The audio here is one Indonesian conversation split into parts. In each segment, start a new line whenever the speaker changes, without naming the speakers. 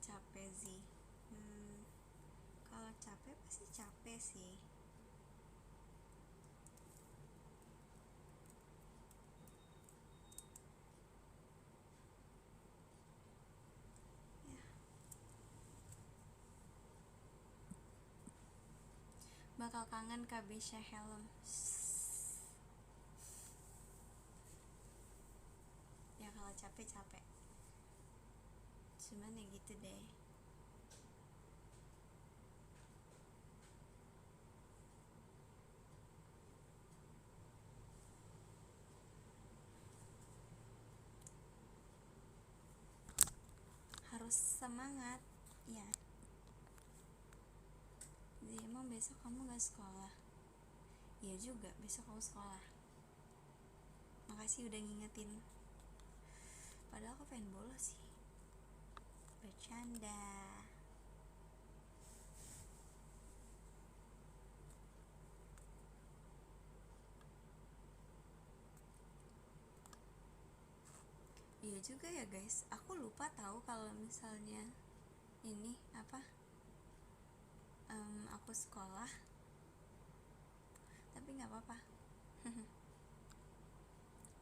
Capek sih. Kalau capek pasti capek sih. Ya, bakal kangen Kabisha Helm. Ya kalau capek capek. Cuman ya gitu deh. Harus semangat. Ya. Jadi emang besok kamu gak sekolah? Iya juga, besok kamu sekolah. Makasih udah ngingetin. Padahal aku pengen bolos sih. Bercanda. Iya juga ya guys, aku lupa tahu kalau misalnya ini apa, aku sekolah, tapi nggak apa-apa.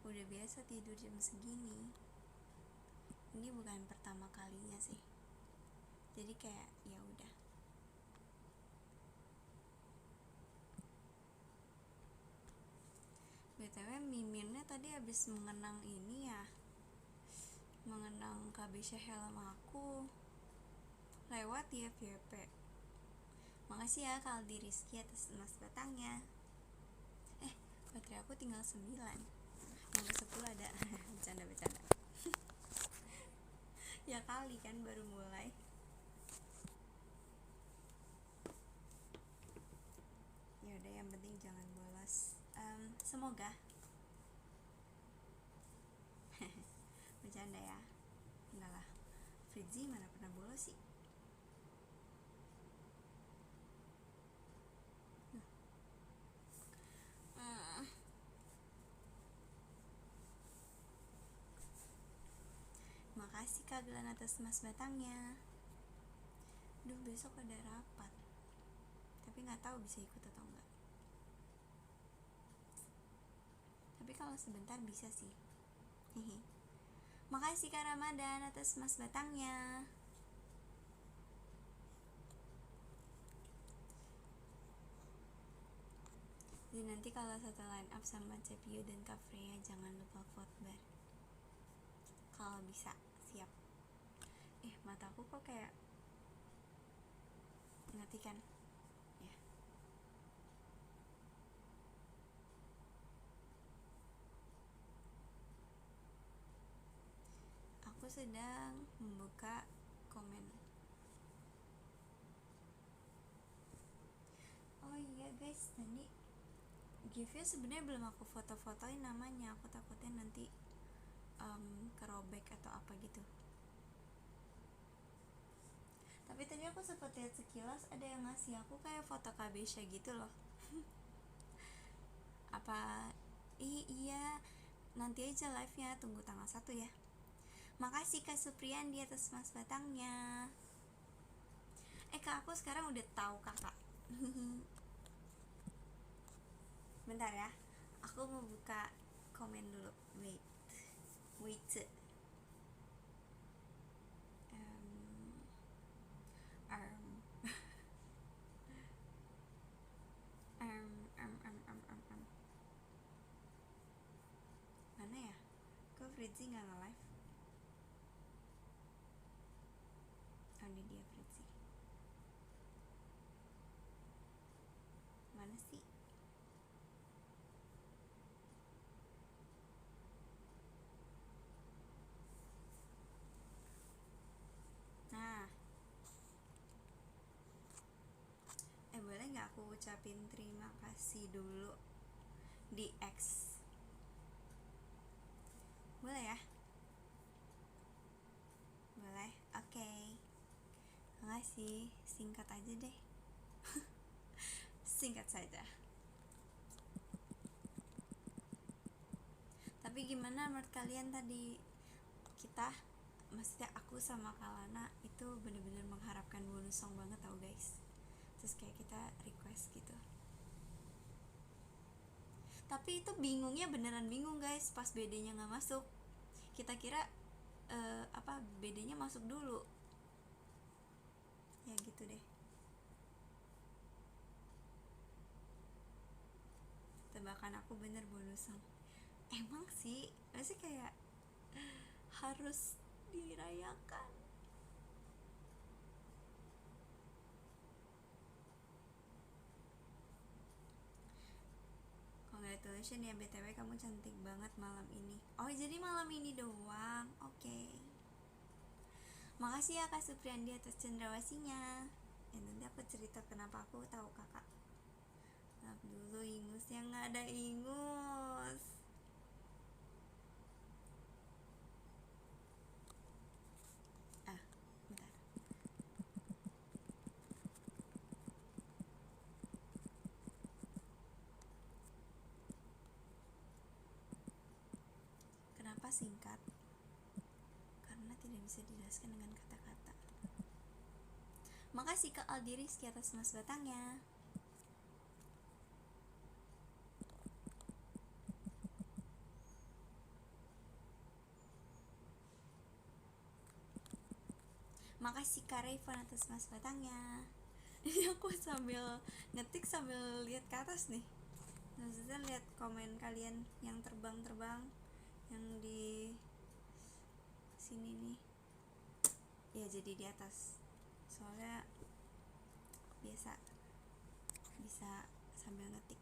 Udah biasa tidur jam segini. Ini bukan pertama kalinya sih, jadi kayak ya udah. BTW miminnya tadi habis mengenang ini ya, mengenang Kabisha helm aku lewat di FYP. Makasih ya Kaldi Rizky atas emas batangnya. Baterai aku tinggal 9, yang ke 10 ada. Bercanda ya kali kan baru mulai. Ya udah, yang penting jangan bolos. Semoga. Bercanda ya. Enggak lah, Fritzi mana pernah bolos sih. Makasih Kak Glenn atas emas batangnya. Duh, besok ada rapat, tapi nggak tahu bisa ikut atau enggak. Tapi kalau sebentar bisa sih. Makasih Kak Ramadan atas emas batangnya. Jadi nanti kalau satu line up sama CPU dan Kak Freya jangan lupa vote bar. Kalau bisa, siap. Mataku kok kayak ngerti kan? Ya. Aku sedang membuka komen. Oh iya guys, tadi giveaway sebenarnya belum aku foto-fotoin namanya. Aku takutnya nanti kerobek atau apa gitu. Tapi tadi aku sempat lihat sekilas ada yang ngasih aku kayak foto Kabisha gitu loh. Apa? Iya, nanti aja live-nya, tunggu tanggal 1 ya. Makasih Kak Supriyan di atas mas batangnya. Kak, aku sekarang udah tahu kakak. Bentar ya, aku mau buka komen dulu. Wait. Um, Mana ya? Kok Fritzi nggak nge-live? Oh, ini dia Fritzi. Mana sih? Nah, boleh nggak aku ucapin terima kasih dulu di X? Boleh ya? Boleh, oke. Makasih, singkat aja deh. Singkat saja. Tapi gimana menurut kalian tadi kita maksudnya aku sama Kalana itu bener-bener mengharapkan bonus song banget tau guys. Terus kayak kita request gitu, tapi itu bingungnya beneran bingung guys pas BD-nya nggak masuk. Kita kira BD-nya masuk dulu ya gitu deh. Tebakan aku bener bonus song. Emang sih masih kayak harus dirayakan. Congratulations ya BTW, kamu cantik banget malam ini. Oh jadi malam ini doang. Oke. Makasih ya Kak Supriandi atas cendrawasinya. Nanti aku cerita kenapa aku tahu kakak. Maaf dulu ingus yang nggak ada ingus. Bentar. Kenapa singkat? Karena tidak bisa dijelaskan dengan kata-kata. Makasih Kak Aldi Rizky atas mas batangnya. Makasih Kak Rayvon atas mas batangnya. Ini aku sambil ngetik sambil lihat ke atas nih. Maksudnya lihat komen kalian yang terbang-terbang, yang di sini nih. Ya jadi di atas. Soalnya biasa bisa sambil ngetik.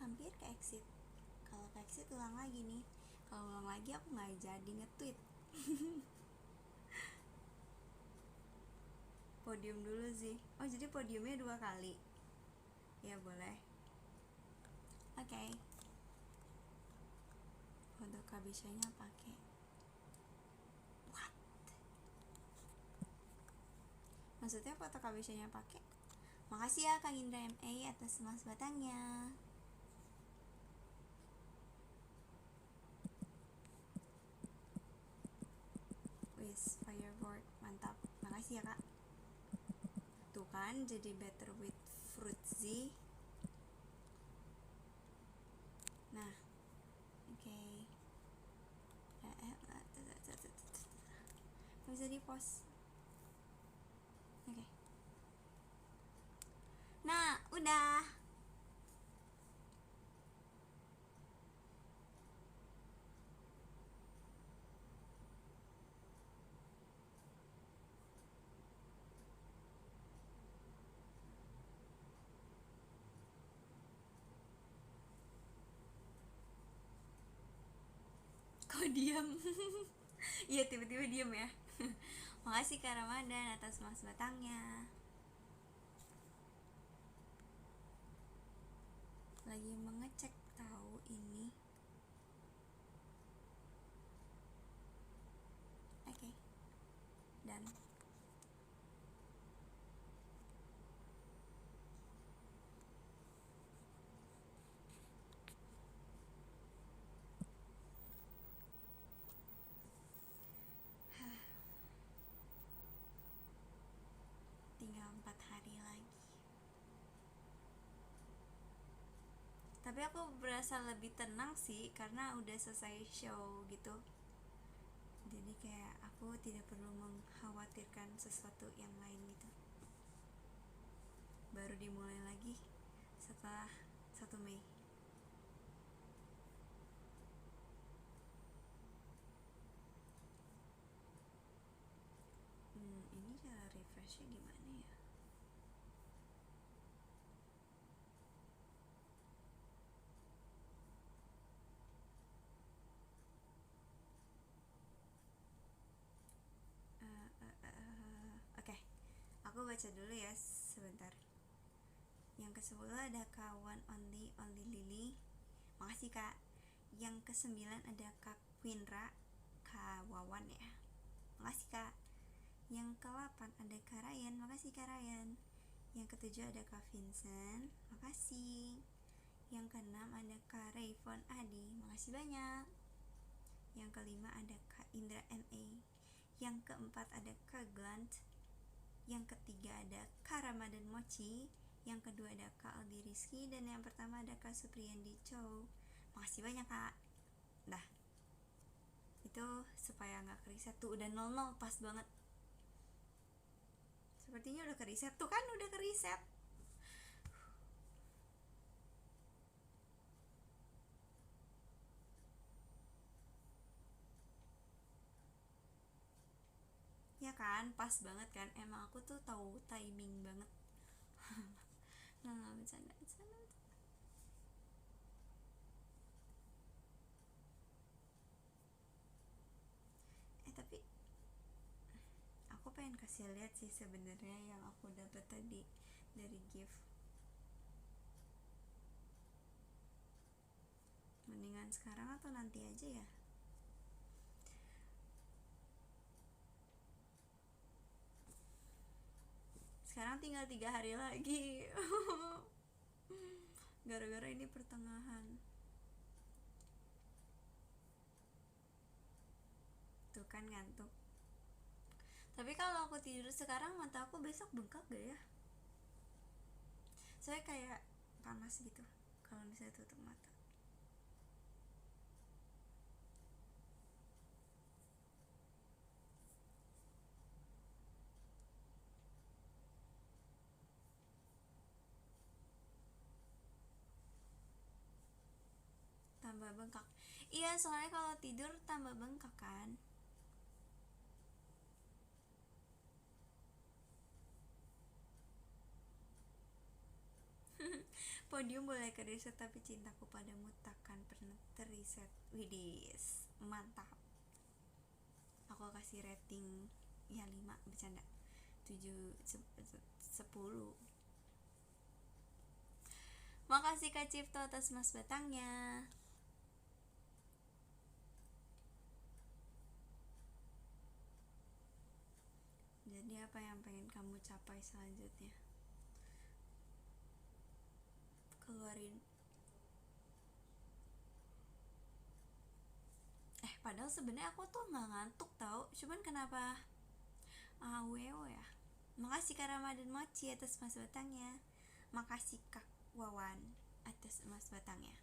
Hampir ke exit. Kalau ke exit ulang lagi nih. Kalau ulang lagi aku nggak jadi nge-tweet. Podium dulu sih. Oh jadi podiumnya 2 kali. Ya boleh. Oke. Okay. Foto kabishanya pakai. What? Maksudnya foto kabishanya pakai? Makasih ya Kang Indra MA atas mas batangnya. Wis firework mantap. Makasih ya Kak. Tuh kan jadi better with fruit Z. Nah, oke. Bisa di post. Oke. Nah, udah. Kok diam? Iya tiba-tiba diam ya. Makasih Kak Ramadan atas mas batangnya. Lagi mengecek tahu ini. Oke. Dan tinggal 4 hari lagi. Tapi aku berasa lebih tenang sih karena udah selesai show gitu. Jadi kayak aku tidak perlu mengkhawatirkan sesuatu yang lain gitu. Baru dimulai lagi setelah 1 Mei. Ini cara refreshnya gimana ya? baca dulu ya sebentar. Yang ke-10 ada kawan only Lily, makasih kak. Yang ke-9 ada kak Winra, kak Wawan ya, makasih kak. Yang ke-8 ada kak Ryan, makasih kak Ryan. Yang ke-7 ada kak Vincent, makasih. Yang ke-6 ada kak Rayvon Adi, makasih banyak. Yang ke-5 ada kak Indra MA. Yang ke-4 ada kak Glant. Yang ke-3 ada kak Ramadan Mochi. Yang ke-2 ada kak Aldi Rizky. Dan yang pertama ada kak Supriyandi Chow, makasih banyak kak. Dah, itu supaya nggak keriset tuh, udah 00 pas banget. Sepertinya udah keriset tuh kan, udah keriset. Ya kan, pas banget kan, emang aku tuh tahu timing banget. Nah, bercanda. Tapi aku pengen kasih lihat sih sebenarnya yang aku dapat tadi dari gift. Mendingan sekarang atau nanti aja ya? Sekarang tinggal 3 hari lagi. Gara-gara ini pertengahan. Tuh kan ngantuk. Tapi kalau aku tidur sekarang, mata aku besok bengkak gak ya? Saya kayak panas gitu kalau misalnya tutup mata. Tambah bengkak. Iya, soalnya kalau tidur tambah bengkak kan. Podium boleh keriset tapi cintaku padamu takkan pernah teriset. Widis, mantap. Aku kasih rating ya 5, bercanda. 7 10. Makasih Kak Cipto atas mas batangnya. Jadi apa yang pengen kamu capai selanjutnya? Keluarin. Padahal sebenarnya aku tuh nggak ngantuk tau, cuman kenapa aweo ya. Makasih Kak Ramadan Mochi atas mas batangnya. Makasih Kak Wawan atas emas batangnya.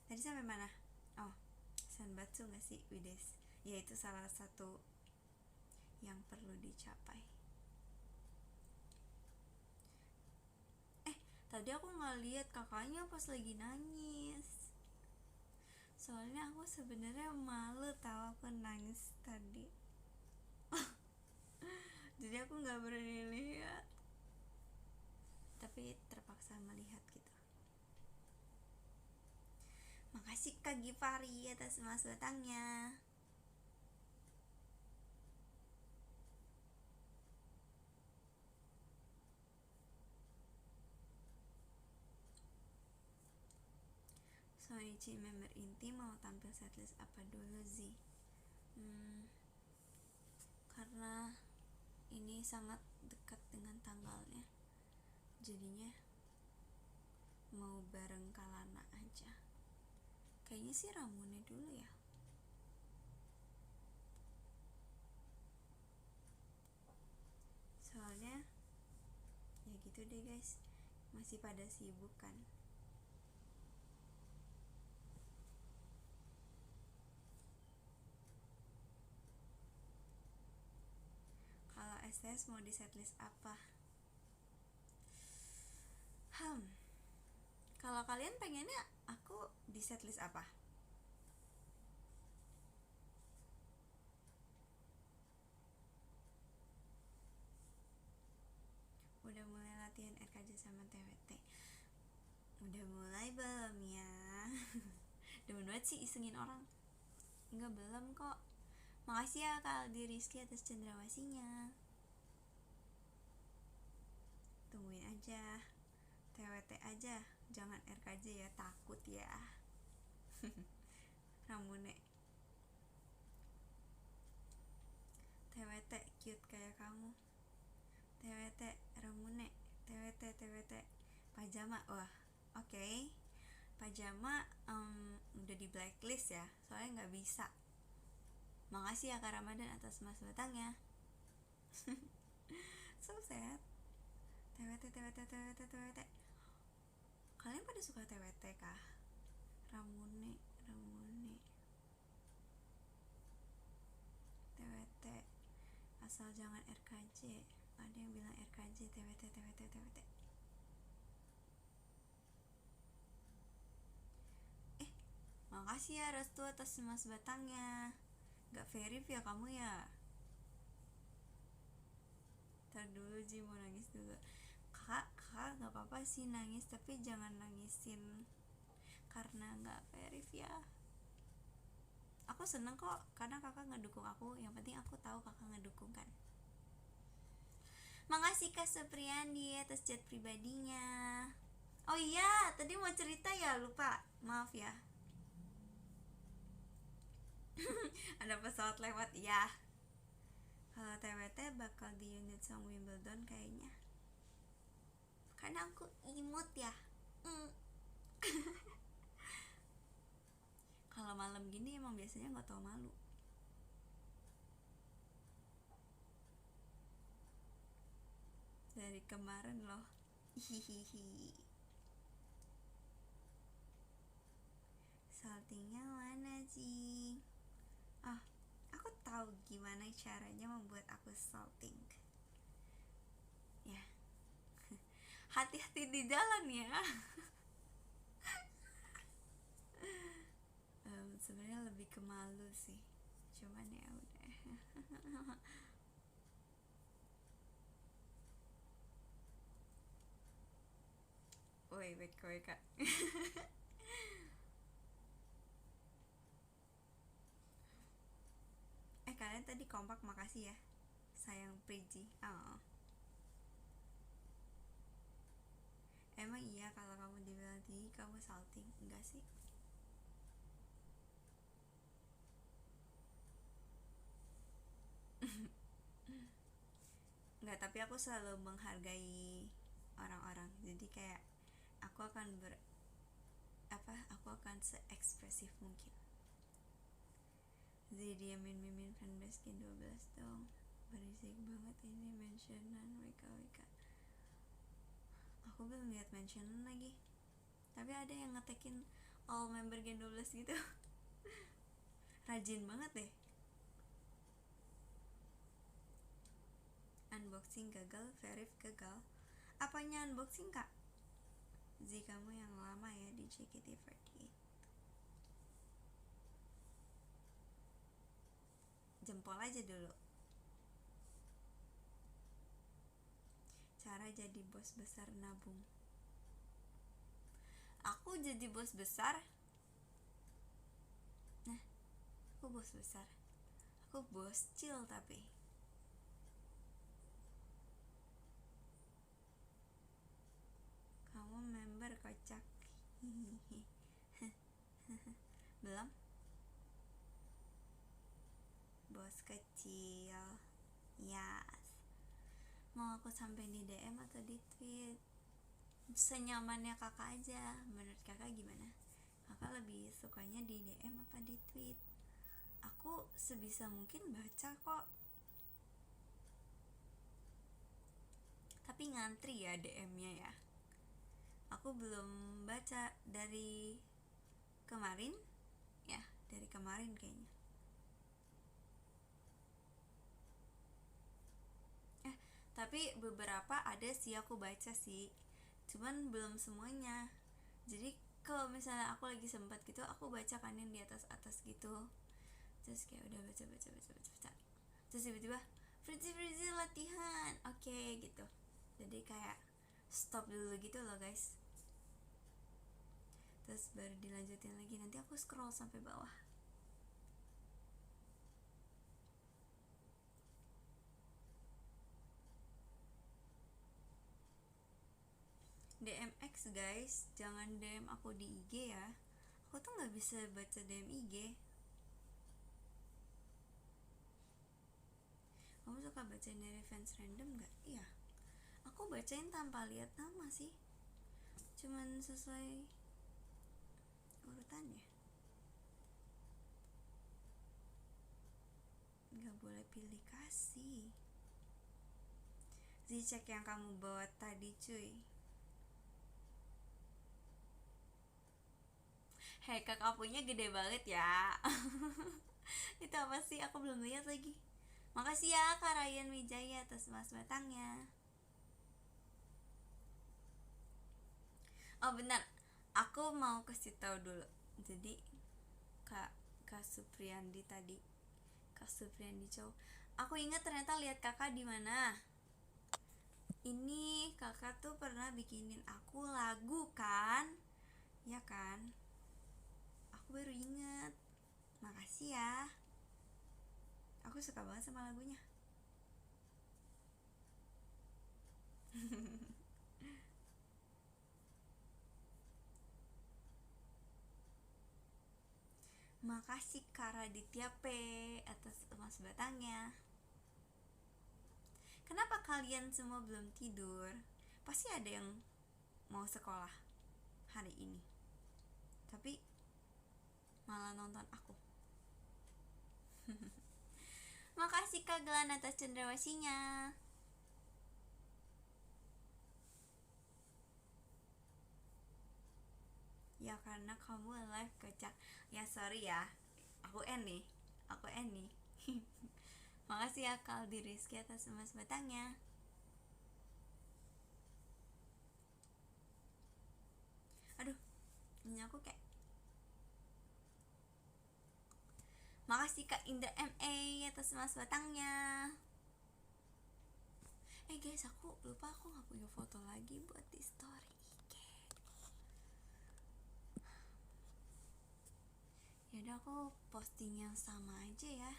Tadi sampai mana? Oh, Sanbatsu gak sih? Wides. Ya itu salah satu yang perlu dicapai. Tadi aku ngeliat kakaknya pas lagi nangis. Soalnya aku sebenarnya malu tahu aku nangis tadi. Jadi aku nggak berani lihat. Tapi terpaksa melihat gitu. Makasih Kak Givari atas emas batangnya. Sonichi member inti mau tampil setlist apa dulu sih? Karena ini sangat dekat dengan tanggalnya, jadinya mau bareng Kalana aja. Kayaknya sih Ramune dulu ya. Soalnya ya gitu deh guys, masih pada sibuk kan. Kalau STS mau di setlist apa? Kalau kalian pengennya aku di setlist apa? Udah mulai latihan RKJ sama TWT? Udah mulai belum ya? Demen banget sih isengin orang. Enggak, belum kok. Makasih ya Kak Aldi Rizky atas cendrawasinya. Tungguin aja, TWT aja, jangan RKJ ya, takut ya. Ramune TWT cute kayak kamu. TWT Ramune TWT pajama. Wah, oke. Pajama udah di blacklist ya, soalnya nggak bisa. Makasih ya Kak Ramadan atas mas batangnya. So sad. TWT. Kalian pada suka TWT kah? Ramune TWT asal jangan RKJ. Ada yang bilang RKJ. TWT. Makasih ya restu atas mas batangnya. Gak verif ya kamu ya. Ntar dulu Ji, mau nangis dulu. Kak gak apa-apa sih nangis, tapi jangan nangisin karena gak verif ya. Aku seneng kok karena kakak ngedukung aku. Yang penting aku tahu kakak ngedukung kan. Makasih Kak Supriyandi atas chat pribadinya. Oh iya, tadi mau cerita ya, lupa. Maaf ya. Ada pesawat lewat ya. Kalau TWT bakal di unit song Wimbledon kayaknya. Karena aku imut ya. Kalau malam gini emang biasanya nggak tau malu. Dari kemarin loh. Hihihi. Saltingnya mana sih? Aku tahu gimana caranya membuat aku salting. Ya. Hati-hati di jalan ya. Sebenarnya lebih ke malu sih. Cuman ya udah. Woi, kak. Kalian tadi kompak, makasih ya. Sayang Priji. Oh. Emang iya kalau kamu dibilang tinggi kamu salting? Enggak sih. Enggak, tapi aku selalu menghargai orang-orang. Jadi kayak aku akan aku akan seekspresif mungkin. Jadi dia mimin fanbase Gen 12 dong. Berisik banget ini mentionan WK. Aku belum lihat mentionan lagi. Tapi ada yang ngetekin all member Gen 12 gitu. Rajin banget deh. Unboxing gagal, verif gagal. Apanya unboxing kak? Kamu yang lama ya di JKT48. Jempol aja dulu. Cara jadi bos besar nabung. Aku jadi bos besar. Nah, aku bos besar. Aku bos chill tapi. Kamu member kocak. Belum? Bos kecil. Yes. Mau aku sampai di DM atau di tweet? Senyamannya kakak aja. Menurut kakak gimana? Kakak lebih sukanya di DM apa di tweet? Aku sebisa mungkin baca kok. Tapi ngantri ya DM-nya ya. Aku belum baca dari kemarin. Ya, dari kemarin kayaknya. Tapi beberapa ada sih aku baca sih. Cuman belum semuanya. Jadi kalau misalnya aku lagi sempat gitu, aku baca kan yang di atas gitu. Terus kayak udah baca. Terus tiba-tiba Frizi latihan. Oke, gitu. Jadi kayak stop dulu gitu loh guys. Terus baru dilanjutin lagi. Nanti aku scroll sampai bawah. next guys, jangan DM aku di IG ya. Aku tuh nggak bisa baca DM IG. Kamu suka bacain dari fans random gak? Iya, aku bacain tanpa lihat nama sih, cuman sesuai urutannya. Gak boleh pilih kasih. Zicek yang kamu bawa tadi cuy. Hei, kakak punya gede banget ya. Itu apa sih? Aku belum lihat lagi. Makasih ya Kak Ryan Wijaya atas emas batangnya. Oh benar, aku mau kasih tahu dulu. Jadi Kak Supriyandi tadi, Kak Supriyandi Chow, aku ingat ternyata lihat kakak di mana. Ini kakak tuh pernah bikinin aku lagu kan? Ya kan? Aku baru ingat. Makasih ya. Aku suka banget sama lagunya. Makasih Kak Raditya P atas emas batangnya. Kenapa kalian semua belum tidur? Pasti ada yang mau sekolah hari ini, tapi malah nonton aku. Makasih Kak Glan atas cendrawasinya. Ya karena kamu live kocak. Ya sorry ya, aku N nih. Makasih ya Kaldi Rizky atas emas batangnya. Aduh, ini aku kayak. Makasih Kak Indra MA atas emas batangnya. Guys, aku lupa aku gak punya foto lagi buat di story IG. Yaudah aku posting yang sama aja ya.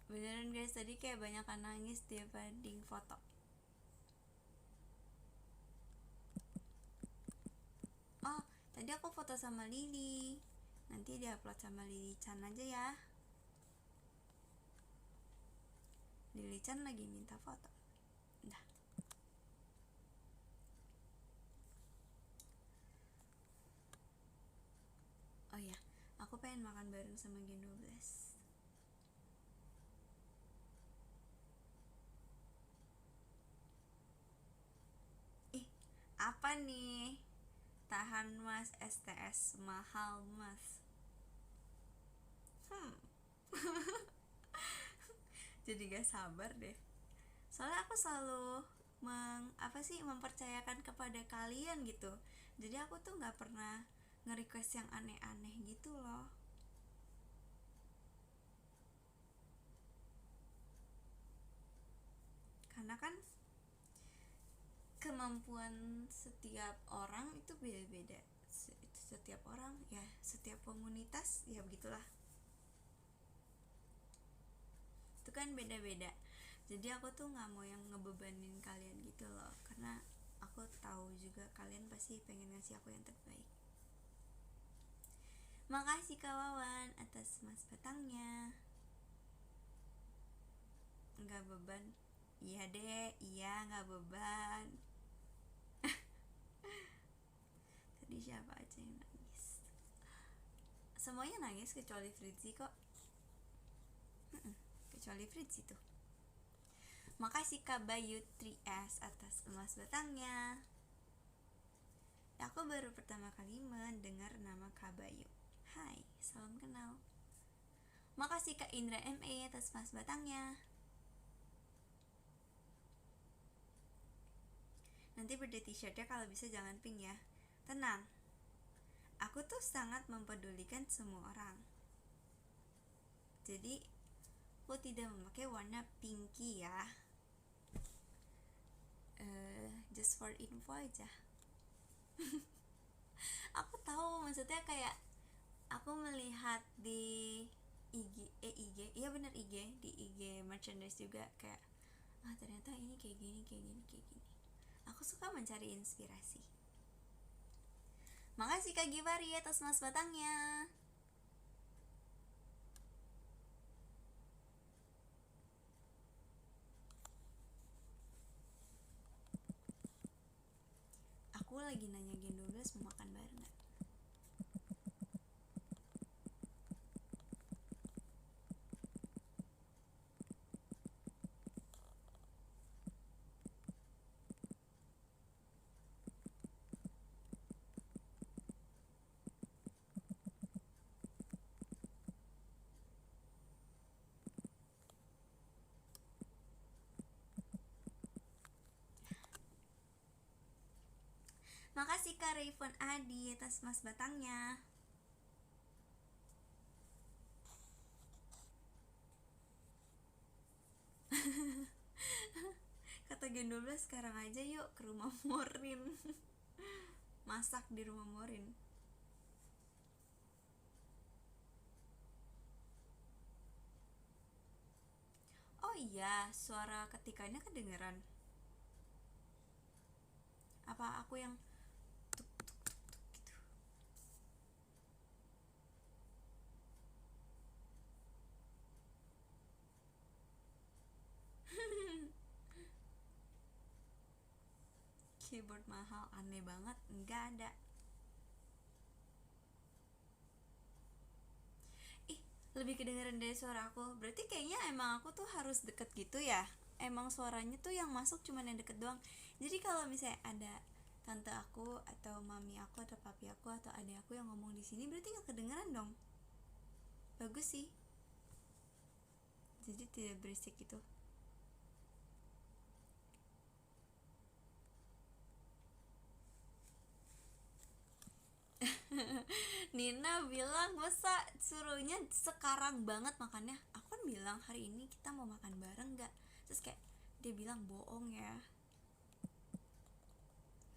Beneran guys, tadi kayak banyakan nangis dibanding foto. Oh, tadi aku foto sama Lily. Nanti diupload sama Lily Chan aja ya. Lily Chan lagi minta foto. Dah. Oh ya, aku pengen makan bareng sama Gen 12. Apa nih? Tahan mas, STS mahal mas. Jadi gak sabar deh. Soalnya aku selalu mempercayakan kepada kalian gitu. Jadi aku tuh gak pernah nge-request yang aneh-aneh gitu loh. Karena kan kemampuan setiap orang itu beda-beda. Setiap orang ya, setiap komunitas ya begitulah. Itu kan beda-beda. Jadi aku tuh nggak mau yang ngebebanin kalian gitu loh, karena aku tahu juga kalian pasti pengen ngasih aku yang terbaik. Makasih Kak Wawan atas emas batangnya. Nggak beban. Iya deh, iya nggak beban. Tadi siapa aja yang nangis? Semuanya nangis kecuali Fritzi kok. Kecuali Fritzi tuh. Makasih Kak Bayu 3S atas emas batangnya. Aku baru pertama kali mendengar nama Kak Bayu. Hai, salam kenal. Makasih Kak Indra MA atas emas batangnya. Nanti birthday t-shirtnya kalau bisa jangan pink ya. Tenang, aku tuh sangat mempedulikan semua orang. Jadi aku tidak memakai warna pinky ya. Just for info aja. Aku tahu maksudnya, kayak aku melihat di IG, iya bener IG, di IG merchandise juga kayak ternyata ini kayak gini. Aku suka mencari inspirasi. Makasih Kak Givari atas mas batangnya. Aku lagi nanya Gen 12 mau makan bareng gak? Makasih Kak Rayfon Adi atas mas batangnya. Kata Gen 12 sekarang aja yuk ke rumah Morin. Masak di rumah Morin. Oh iya, suara ketikannya kedengeran. Apa aku yang tuk tuk tuk tuk gitu? Keyboard mahal, aneh banget. Enggak ada. Ih, lebih kedengeran dari suara aku. Berarti kayaknya emang aku tuh harus deket gitu ya. Emang suaranya tuh yang masuk cuman yang deket doang. Jadi kalau misalnya ada tante aku atau mami aku atau papi aku atau adik aku yang ngomong di sini berarti nggak kedengeran dong. Bagus sih. Jadi tidak berisik gitu. Nina bilang masa suruhnya sekarang banget makannya. Aku kan bilang hari ini kita mau makan bareng nggak? Terus kayak dia bilang bohong ya.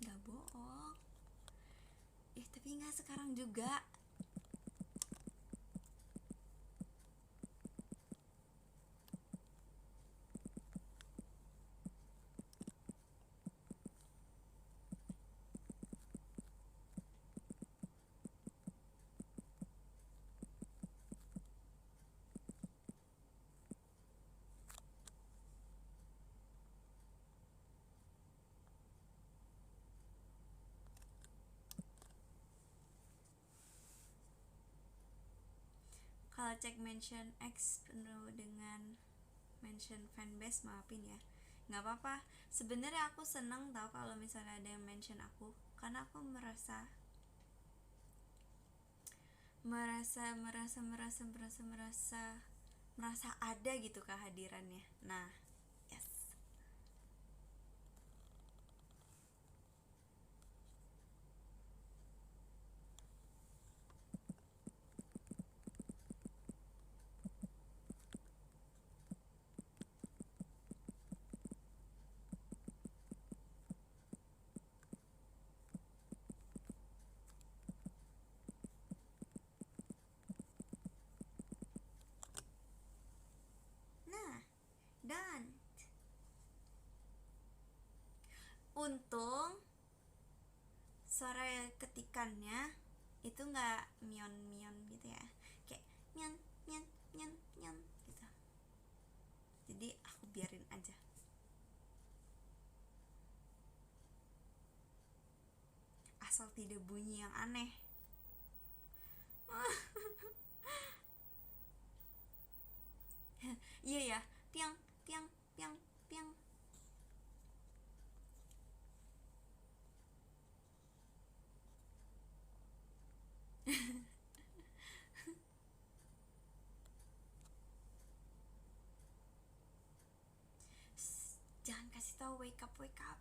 Nggak bohong. Tapi nggak sekarang juga. Kalau cek mention X penuh dengan mention fanbase, maafin ya, nggak apa-apa. Sebenarnya aku seneng tau kalau misalnya ada yang mention aku, karena aku merasa merasa merasa merasa merasa merasa merasa ada gitu kehadirannya. Nah, yes. Nah, dan untung suara ketikannya itu nggak mion mion gitu ya, kayak mion mion mion mion gitu. Jadi aku biarin aja. Asal tidak bunyi yang aneh. Iya ya, piang piang piang piang. Jangan kasih tahu wake up wake up.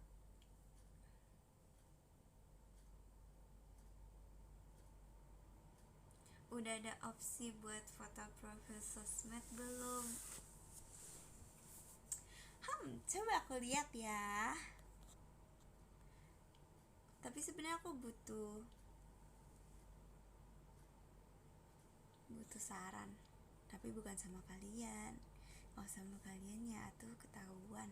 Udah ada opsi buat foto profil sosmed belum? Coba aku lihat ya. Tapi sebenarnya aku butuh saran. Tapi bukan sama kalian. Oh, sama kalian ya tuh ketahuan.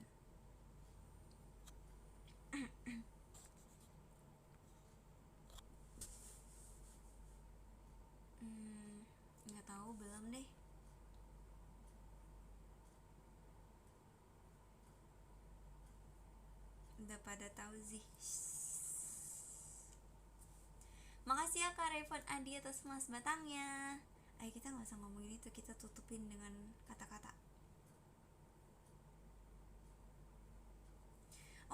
Nggak tahu, belum deh. Udah pada tahu sih. Makasih ya Kak Revon Adi atas mas batangnya. Ayo kita nggak usah ngomongin itu, kita tutupin dengan kata-kata.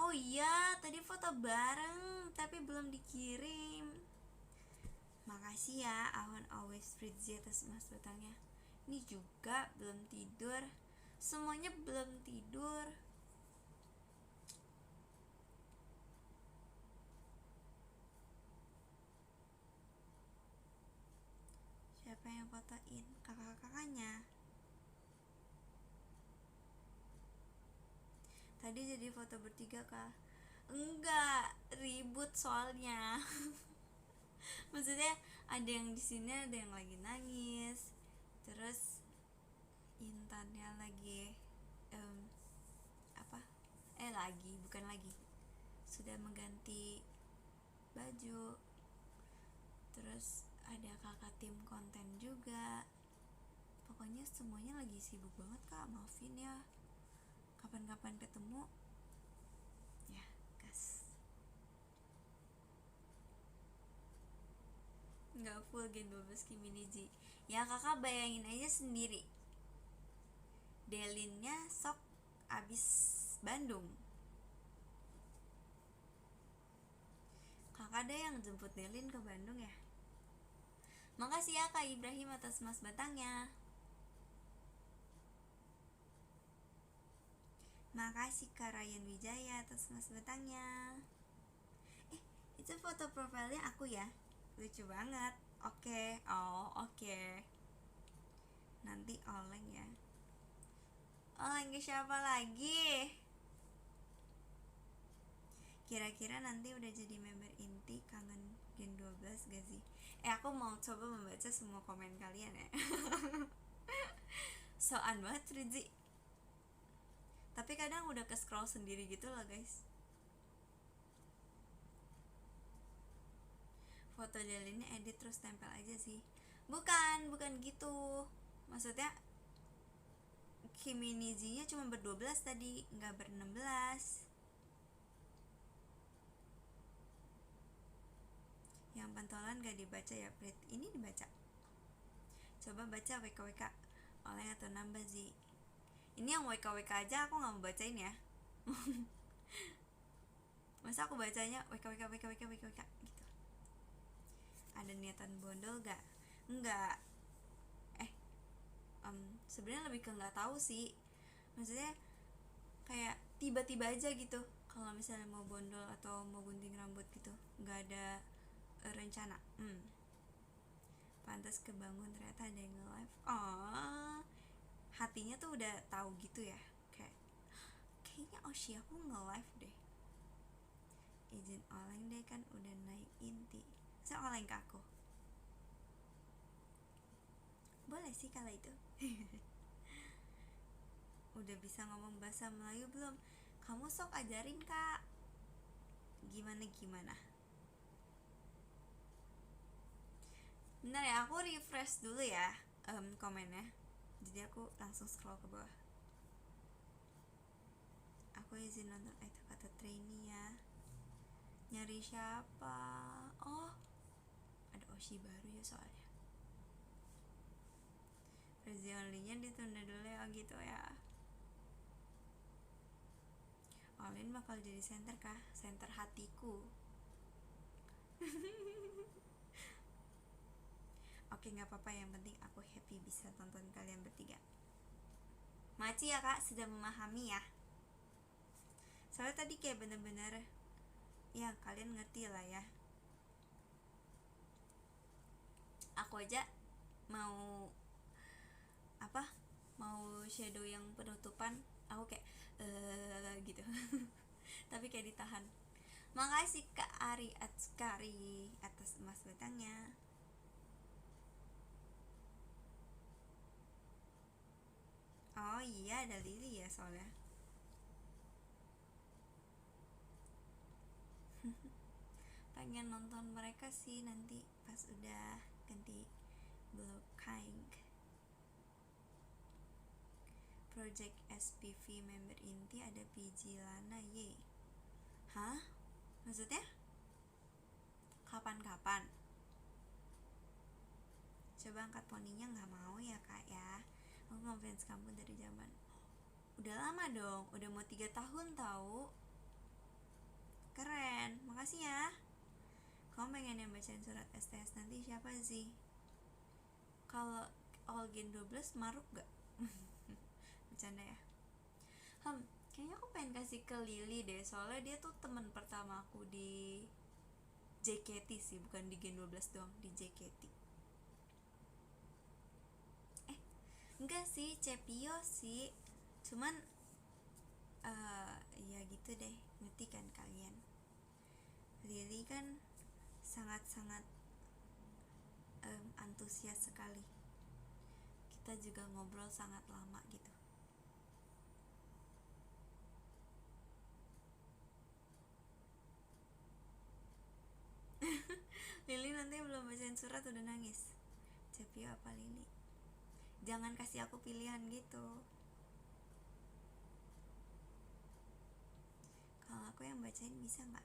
Oh iya, tadi foto bareng tapi belum dikirim. Makasih ya Ahon Always Fritzy atas mas batangnya. Ini juga belum tidur. Semuanya belum tidur. Siapa yang fotoin? Kakak-kakaknya. Tadi jadi foto bertiga kah? Enggak, ribut soalnya. Maksudnya ada yang di sini, ada yang lagi nangis. Terus Intannya lagi apa? Lagi, bukan lagi. Sudah mengganti baju. Terus ada kakak tim konten juga. Pokoknya semuanya lagi sibuk banget kak, maafin ya. Kapan-kapan ketemu ya, gas. Nggak full Gen 12 Kiminiji. Ya kakak bayangin aja sendiri, Delinnya sok abis Bandung. Kakak ada yang jemput Delin ke Bandung ya. Makasih ya Kak Ibrahim atas mas batangnya. Makasih Kak Ryan Wijaya atas mas batangnya. Itu foto profilnya aku ya. Lucu banget. Oke. Nanti oleng ya. Oleng ke siapa lagi? Kira-kira nanti udah jadi member inti kangen Gen 12 gak sih? Aku mau coba membaca semua komen kalian ya. Soan banget Rizzy. Tapi kadang udah ke scroll sendiri gitu loh guys. Foto Delinnya edit terus tempel aja sih. Bukan gitu. Maksudnya Kiminijinya cuma ber-12 tadi, nggak ber-16. Yang pentolan gak dibaca ya Prit. Ini dibaca. Coba baca WKWK oleh atau nambah sih. Ini yang WKWK aja aku gak mau bacain ya. Masa aku bacanya WKWK gitu. Ada niatan bondol gak? Enggak. Sebenarnya lebih ke nggak tahu sih. Maksudnya kayak tiba-tiba aja gitu. Kalau misalnya mau bondol atau mau gunting rambut gitu, nggak ada rencana. Pantas kebangun ternyata ada yang nge-live. Hatinya tuh udah tahu gitu ya. Kayaknya Oshi aku nge-live deh. Izin oleng deh, kan udah naik inti. Saya oleng ke aku. Boleh sih kalau itu. Udah bisa ngomong bahasa Melayu belum? Kamu sok ajarin kak. Gimana? Bentar ya, aku refresh dulu ya komennya. Jadi aku langsung scroll ke bawah. Aku izin nonton itu kata trainee ya. Nyari siapa? Oh, ada Oshi baru ya soalnya. Versi only-nya ditunda dulu ya, gitu ya. Olin bakal jadi center kah? Center hatiku. Oke, gak apa-apa, yang penting aku happy bisa tonton kalian bertiga. Maci ya kak, sudah memahami ya. Soalnya tadi kayak bener-bener ya kalian ngerti lah ya. Aku aja mau shadow yang penutupan, aku kayak gitu. Tapi kayak ditahan. Makasih Kak Ari Atskari atas emas batangnya. Oh iya, ada Lily ya soalnya. pengen nonton mereka sih nanti pas udah ganti Blackpink. Project SPV member inti ada PG Lana ye. Hah? Maksudnya? Kapan-kapan? Coba angkat poninya, nggak mau ya kak ya. Aku ngefans kamu dari zaman. Udah lama dong, udah mau 3 tahun tahu. Keren, makasih ya. Kamu pengen yang bacain surat STS nanti siapa sih? Kalau all gen 12 maruk gak? Bercanda ya. Kayaknya aku pengen kasih ke Lily deh, soalnya dia tuh teman pertama aku di JKT sih, bukan di Gen 12 doang, di JKT. Enggak sih, Cepio sih. Cuman ya gitu deh, ngerti kan kalian. Lily kan sangat-sangat antusias sekali. Kita juga ngobrol sangat lama gitu. Lily nanti belum bacain surat udah nangis. Cepio apa Lily? Jangan kasih aku pilihan gitu. Kalau aku yang bacain bisa nggak?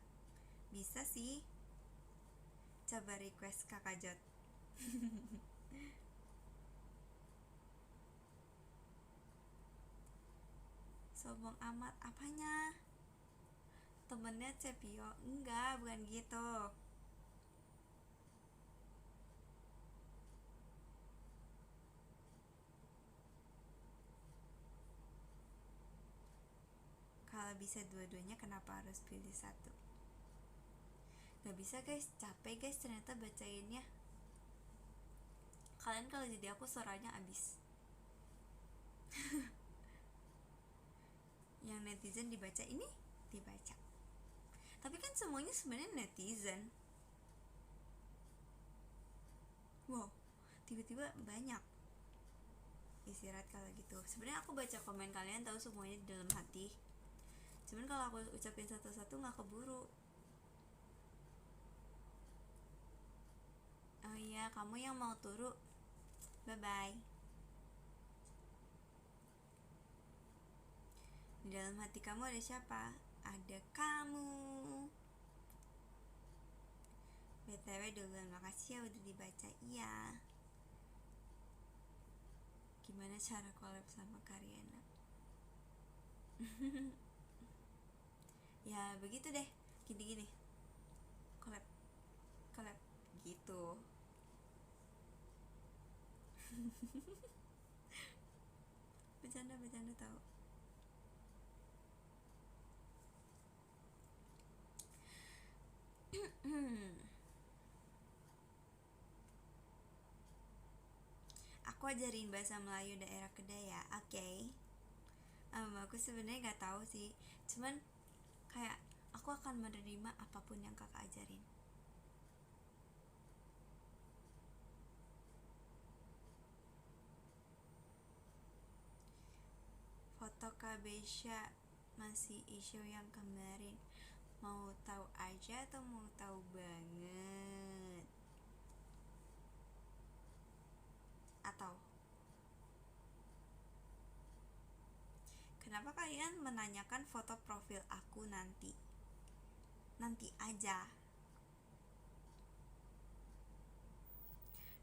Bisa sih. Coba request kakak Jot. Sombong amat apanya? Temennya Cepio? Enggak, bukan gitu. Kalau bisa dua-duanya kenapa harus pilih satu? Gak bisa guys, capek guys ternyata bacainnya. Kalian kalau jadi aku suaranya abis. Yang netizen dibaca ini dibaca. Tapi kan semuanya sebenarnya netizen. Wow, tiba-tiba banyak. Istirahat kalau gitu. Sebenarnya aku baca komen kalian tahu semuanya di dalam hati. Cuman kalau aku ucapin satu-satu nggak keburu. Oh iya, kamu yang mau turu. Bye bye. Di dalam hati kamu ada siapa? Ada kamu. BTW duluan, makasih ya udah dibaca. Iya. Gimana cara collab sama Karyana? Ya begitu deh, gini-gini. Collab gitu. Bercanda tahu. Aku ajarin bahasa Melayu daerah Kedah ya, oke? Okay? Aku sebenarnya nggak tahu sih, cuman kayak aku akan menerima apapun yang kakak ajarin. Foto Kabesha masih isu yang kemarin. Mau tahu aja atau mau tahu banget? Atau kenapa kalian menanyakan foto profil aku nanti? Nanti aja.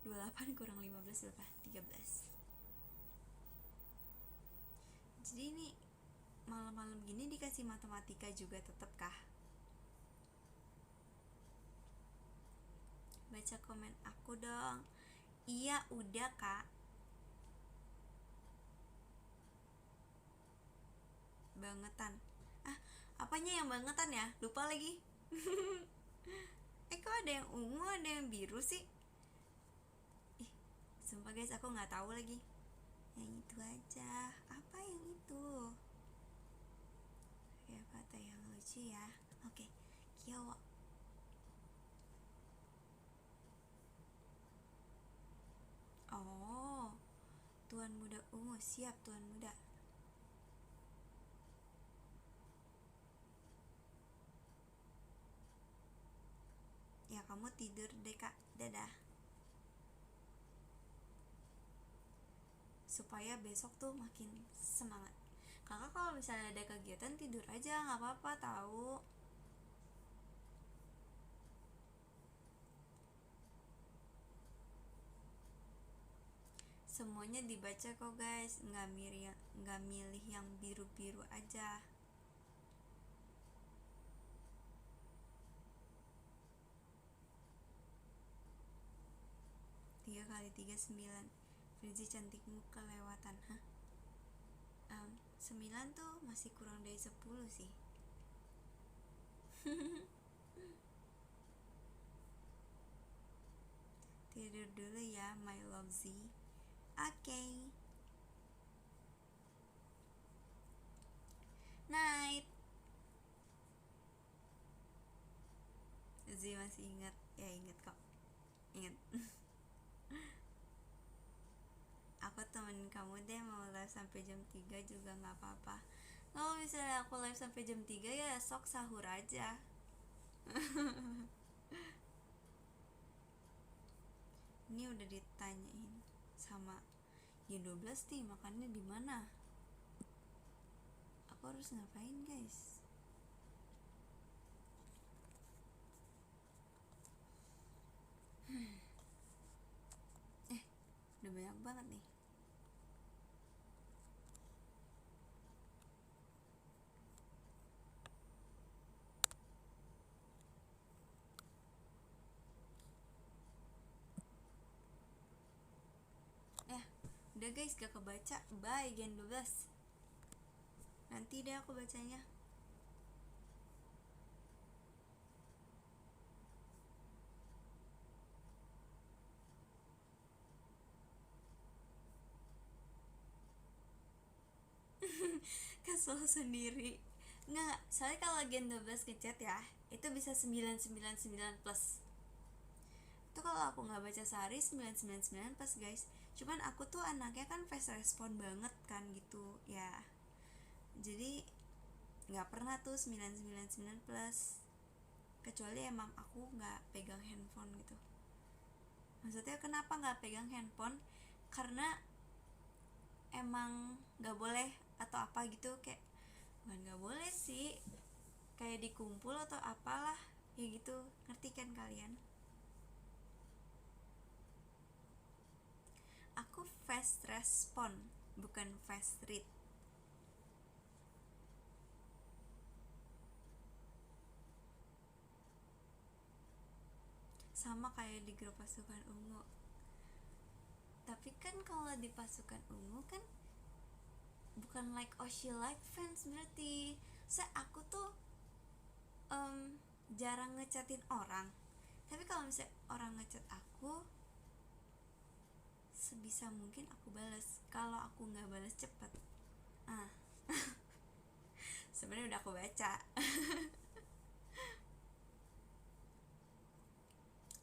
28 kurang 15 berapa? 13. Jadi ini malam-malam gini dikasih matematika juga tetep kah? Baca komen aku dong. Iya udah kak. Bangetan. Apanya yang bangetan ya? Lupa lagi. Kok ada yang ungu, ada yang biru sih? Sumpah guys, aku nggak tahu lagi. Yang itu aja. Apa yang itu? Ya kata yang lucu ya. Oke, Kyowo. Oh, Tuan Muda ungu, siap Tuan Muda. kamu tidur deh kak, dadah. Supaya besok tuh makin semangat. Kakak kalau misalnya ada kegiatan tidur aja, nggak apa-apa tahu. Semuanya dibaca kok guys, nggak milih yang biru-biru aja. 3 kali 3 9. Frizi cantikmu kelewatan. Hah? 9 tuh masih kurang dari 10 sih. Tidur dulu ya my love Z. Oke. Night. Z masih ingat? Ya ingat kok. Ingat. Aku temenin kamu deh, mau live sampai jam 3 juga gak apa-apa. Kalau misalnya aku live sampai jam 3 ya sok sahur aja. Ini udah ditanyain sama Y12 nih, makannya di mana? Aku harus ngapain guys? Udah banyak banget nih. Udah guys, gak kebaca. Bye Gen 12. Nanti deh aku bacanya. Kesel sendiri. Nggak, soalnya kalau Gen 12 ngechat ya, itu bisa 999 plus. Itu kalau aku nggak baca sehari 999 plus guys. Cuman aku tuh anaknya kan fast respon banget kan gitu ya. Jadi nggak pernah tuh 999 plus. Kecuali emang aku nggak pegang handphone gitu. Maksudnya kenapa nggak pegang handphone? Karena emang nggak boleh atau apa gitu, kayak bukan nggak boleh sih, kayak dikumpul atau apalah ya gitu, ngerti kan kalian? Aku fast respon, bukan fast read. Sama kayak di grup pasukan ungu. Tapi kan kalau di pasukan ungu kan bukan like Oshi like fans berarti. Aku tuh jarang ngechatin orang. Tapi kalau misalnya orang ngechat aku, sebisa mungkin aku balas. Kalau aku nggak balas cepet, sebenarnya udah aku baca.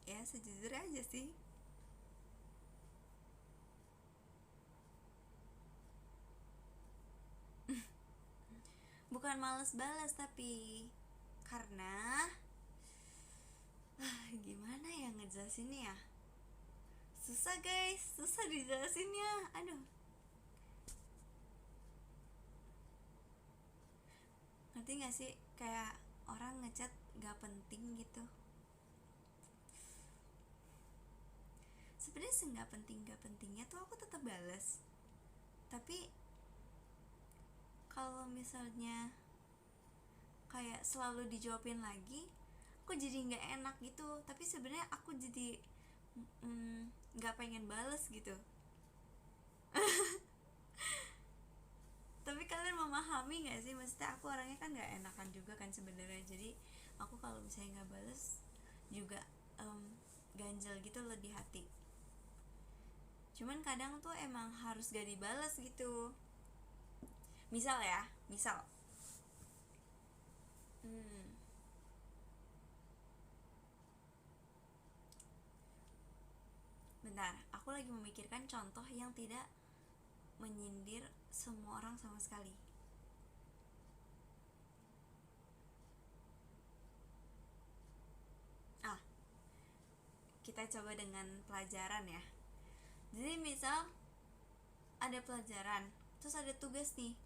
Ya sejujurnya aja sih. Bukan males balas, tapi karena gimana ya ngejelasinnya ya, susah guys, susah dijelasinnya. Aduh, ngerti gak sih, kayak orang ngechat gak penting gitu. Sebenarnya nggak penting gak pentingnya tuh aku tetap balas. Tapi kalau misalnya kayak selalu dijawabin lagi, aku jadi nggak enak gitu. Tapi sebenarnya aku jadi nggak pengen bales gitu. Tapi kalian memahami nggak sih, maksudnya aku orangnya kan nggak enakan juga kan sebenarnya. Jadi aku kalau misalnya nggak bales juga ganjel gitu loh di hati. Cuman kadang tuh emang harus gak dibales gitu. Misal bentar, aku lagi memikirkan contoh yang tidak menyindir semua orang sama sekali. kita coba dengan pelajaran ya. Jadi misal ada pelajaran, terus ada tugas nih.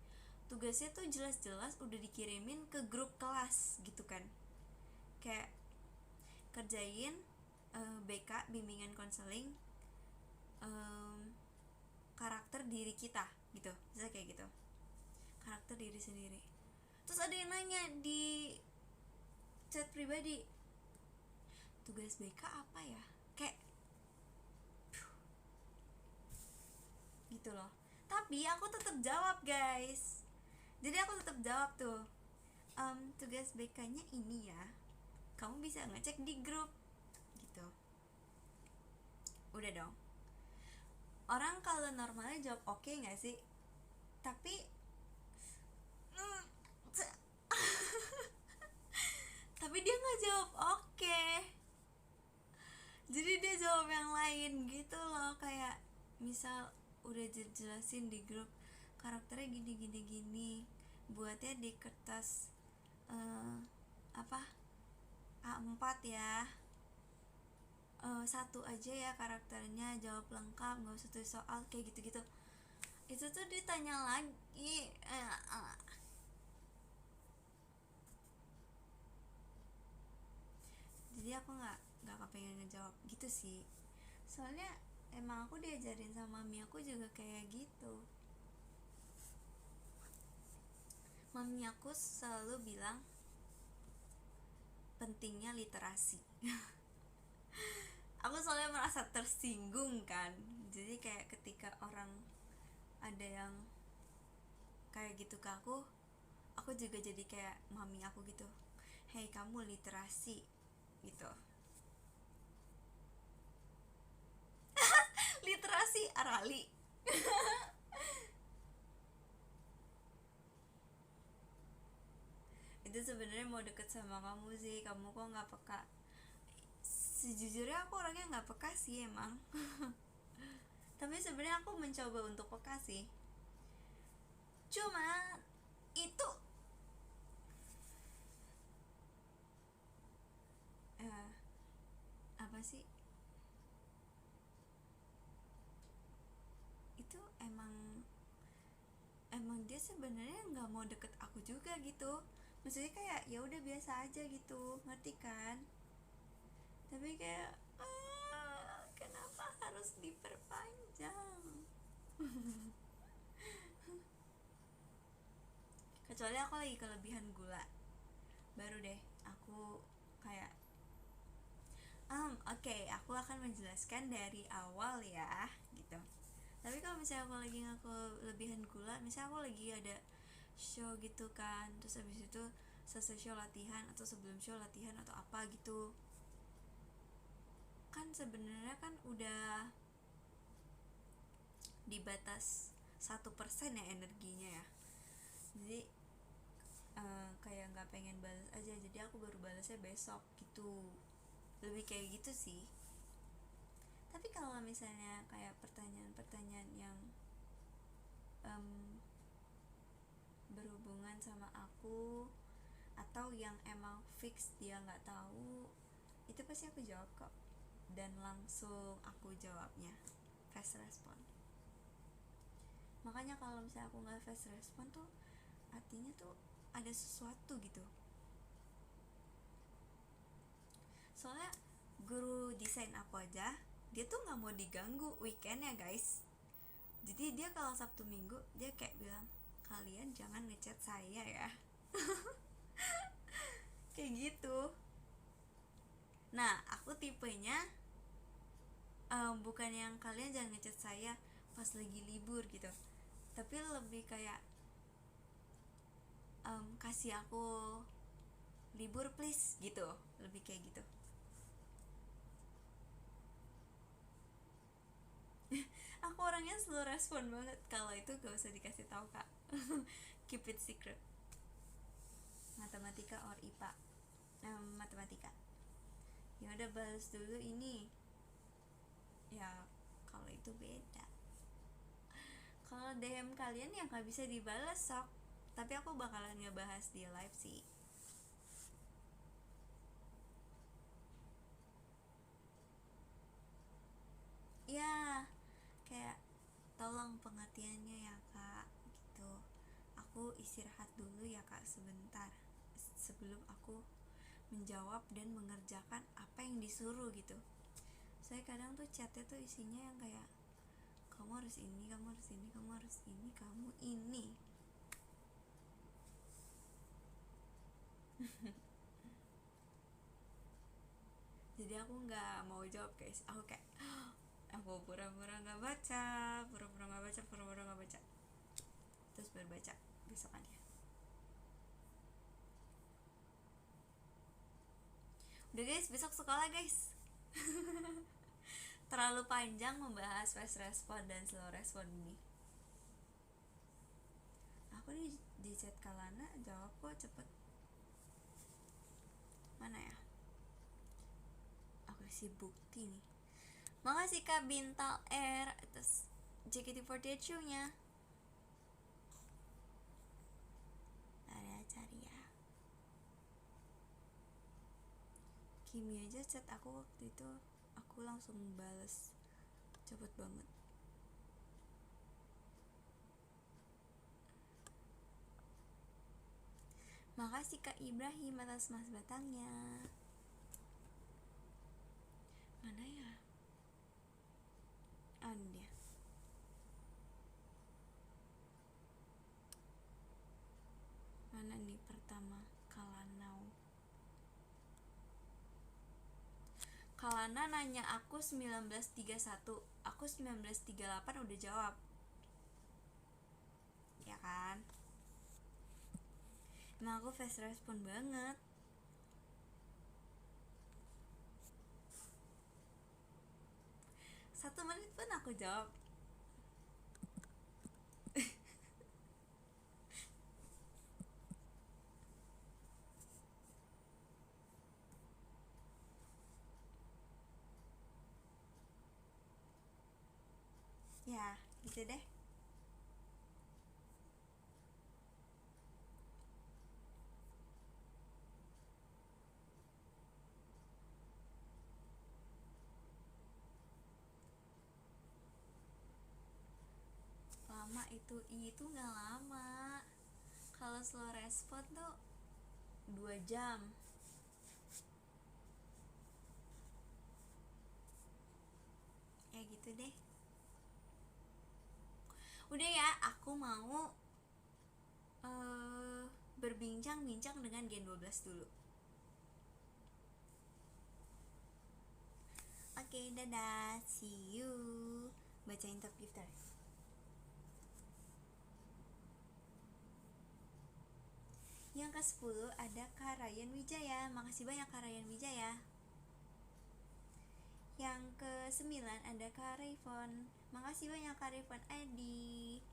Tugasnya tuh jelas-jelas udah dikirimin ke grup kelas gitu kan. Kayak kerjain BK, bimbingan konseling, karakter diri kita gitu. Bisa kayak gitu. Karakter diri sendiri. Terus ada yang nanya di chat pribadi, tugas BK apa ya? Kayak gitu loh. Tapi aku tetap jawab, guys. Jadi aku tetap jawab tuh, tugas BK-nya ini ya, kamu bisa ngecek di grup gitu. Udah dong. Orang kalau normalnya jawab oke nggak sih? Tapi tapi dia nggak jawab oke. Jadi dia jawab yang lain gitu loh. Kayak misal udah jelasin di grup karakternya gini, buatnya di kertas A4 ya, satu aja ya karakternya, jawab lengkap, nggak usah tulis soal, kayak gitu-gitu. Itu tuh ditanya lagi, jadi aku nggak kepengen ngejawab gitu sih. Soalnya emang aku diajarin sama mami aku juga kayak gitu. Mami aku selalu bilang pentingnya literasi. Aku soalnya merasa tersinggung kan. Jadi kayak ketika orang ada yang kayak gitu ke aku juga jadi kayak mami aku gitu. Hey, kamu literasi gitu. Literasi Arali. Itu sebenarnya mau deket sama kamu sih, kamu kok nggak peka. Sejujurnya aku orangnya nggak peka sih emang. Tapi sebenarnya aku mencoba untuk peka sih. Cuma itu apa sih? Itu emang dia sebenarnya nggak mau deket aku juga gitu. Maksudnya kayak ya udah biasa aja gitu, ngerti kan? Tapi kayak kenapa harus diperpanjang? Kecuali aku lagi kelebihan gula, baru deh aku kayak oke, aku akan menjelaskan dari awal ya gitu. Tapi kalau misalnya aku lagi ngaku lebihan gula, misalnya aku lagi ada show gitu kan, terus habis itu selesai show latihan atau sebelum show latihan atau apa gitu, kan sebenarnya kan udah di batas 1% ya energinya ya. Jadi kayak nggak pengen balas aja, jadi aku baru balasnya besok gitu, lebih kayak gitu sih. Tapi kalau misalnya kayak pertanyaan-pertanyaan yang berhubungan sama aku atau yang emang fix dia nggak tahu, itu pasti aku jawab kok, dan langsung aku jawabnya fast respon. Makanya kalau misalnya aku nggak fast respon tuh artinya tuh ada sesuatu gitu. Soalnya guru desain aku aja, dia tuh nggak mau diganggu weekend ya guys. Jadi dia kalau Sabtu Minggu dia kayak bilang, kalian jangan ngechat saya ya. Kayak gitu. Nah aku tipenya bukan yang kalian jangan ngechat saya pas lagi libur gitu, tapi lebih kayak kasih aku libur please gitu, lebih kayak gitu. Aku orangnya slow respon banget, kalau itu gak usah dikasih tahu kak. Keep it secret. Matematika or IPA? Matematika. Ya udah balas dulu ini. Ya kalau itu beda. Kalau DM kalian yang gak bisa dibalas sok, tapi aku bakalan ngebahas di live sih. pengertiannya ya kak, gitu. Aku istirahat dulu ya kak sebentar sebelum aku menjawab dan mengerjakan apa yang disuruh gitu. Saya kadang tuh chatnya tuh isinya yang kayak kamu harus ini, kamu harus ini, kamu harus ini, kamu ini. Jadi aku nggak mau jawab guys, aku kayak aku pura-pura nggak baca, pura-pura nggak baca, pura-pura nggak baca, terus baru baca besokannya. Udah guys, besok sekolah guys. Terlalu panjang membahas fast respon dan slow respon ini. Aku di chat Kalana jawab kok cepet. Mana ya? Aku kasih bukti nih. Makasih Kak Bintal Air atas JKT48 show-nya. Ada cari ya. Kimi aja chat aku waktu itu, aku langsung bales cepet banget. Makasih Kak Ibrahim atas mas batangnya. Mana ya? Dia. Mana nih pertama? Kalana nanya aku 1931, aku 1938 udah jawab. Ya kan? Emang aku fast respon banget. Satu menit pun aku jawab. Ya, gitu deh. Lama itu nggak lama. Kalau slow respon tuh 2 jam. Ya gitu deh. Udah ya, aku mau berbincang-bincang dengan Gen 12 dulu. Oke, dadah, see you. Bacain top gifter. Yang ke-10 ada Kak Ryan Wijaya. Makasih banyak Kak Ryan Wijaya. Yang ke-9 ada Kak Rayvon. Makasih banyak Kak Rayvon Adi.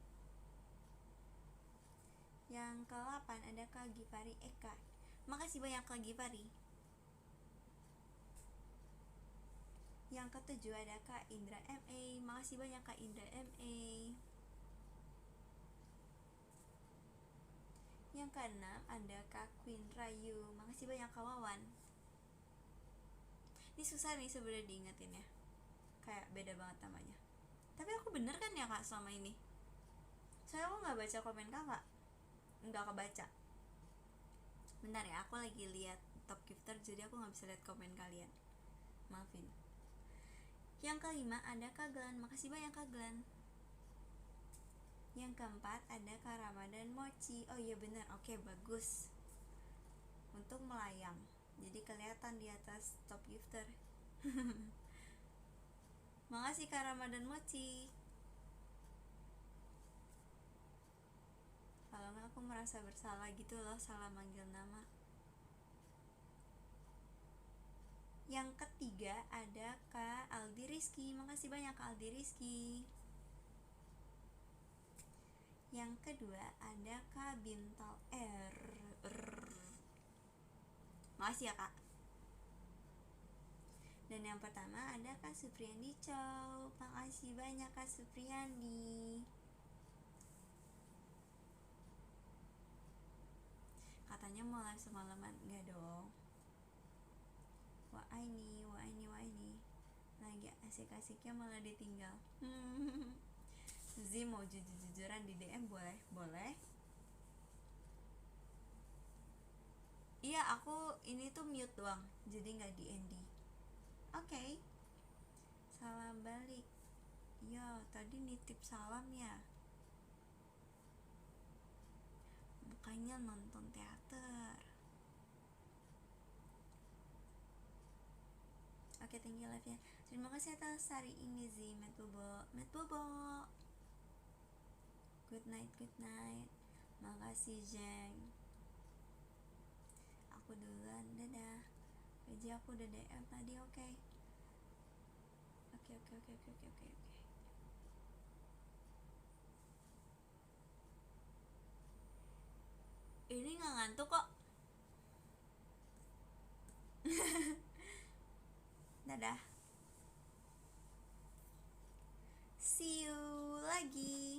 Yang ke-8 ada Kak Gipari Eka. Makasih banyak Kak Gipari. Yang ke-7 ada Kak Indra MA. Makasih banyak Kak Indra MA. Yang ke-6 ada Kak Queen Rayu. Makasih banyak Kak Wawan. Ini susah nih sebenarnya diingetin ya, kayak beda banget namanya. Tapi aku bener kan ya kak selama ini? Soalnya aku gak baca komen kakak, gak kebaca. Bentar ya, aku lagi lihat top gifter jadi aku gak bisa lihat komen kalian, maafin. Yang ke-5 ada Kak Glenn. Makasih banyak Kak Glenn. Yang ke-4 ada Kak Ramadan Mochi. Oh iya bener, oke bagus. Untuk melayang, jadi kelihatan di atas top gifter. Makasih Kak Ramadan Mochi. Kalau nggak aku merasa bersalah gitu loh, salah manggil nama. Yang ketiga ada Kak Aldi Rizky. Makasih banyak Kak Aldi Rizky. Yang kedua ada Kak Bintal R. Makasih ya Kak. Dan yang pertama ada Kak Supriyandi Chow. Makasih banyak Kak Supriyandi. Katanya mau live semalaman, enggak dong. Wah ini lagi asik-asiknya malah ditinggal. Z mau jujur-jujuran di DM boleh? Boleh. Iya, aku ini tuh mute doang, jadi nggak di ND. Oke. Salam balik. Yo, tadi nitip salam ya. Bukannya nonton teater. Oke, thank you live-nya. Terima kasih atas hari ini Zi, Met Bobo. Good night, good night. Makasih Jeng. Aku duluan, dadah. PJ aku udah DM tadi, oke. Oke. Ini nggak ngantuk kok. Dadah. See you lagi.